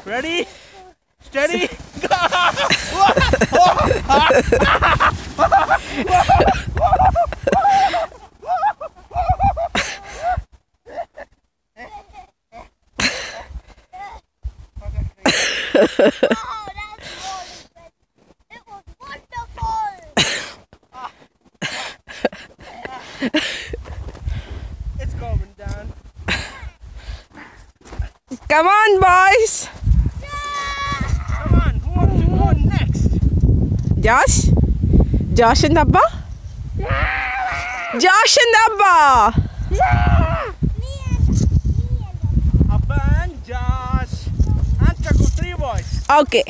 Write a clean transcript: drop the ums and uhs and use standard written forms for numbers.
Ready? Steady? Go! It's going down. Come on, boys. Come on, who wants to go next? Josh? Josh and Abba? Josh and Abba! Abba and Josh. And Kaku, 3 boys. Okay.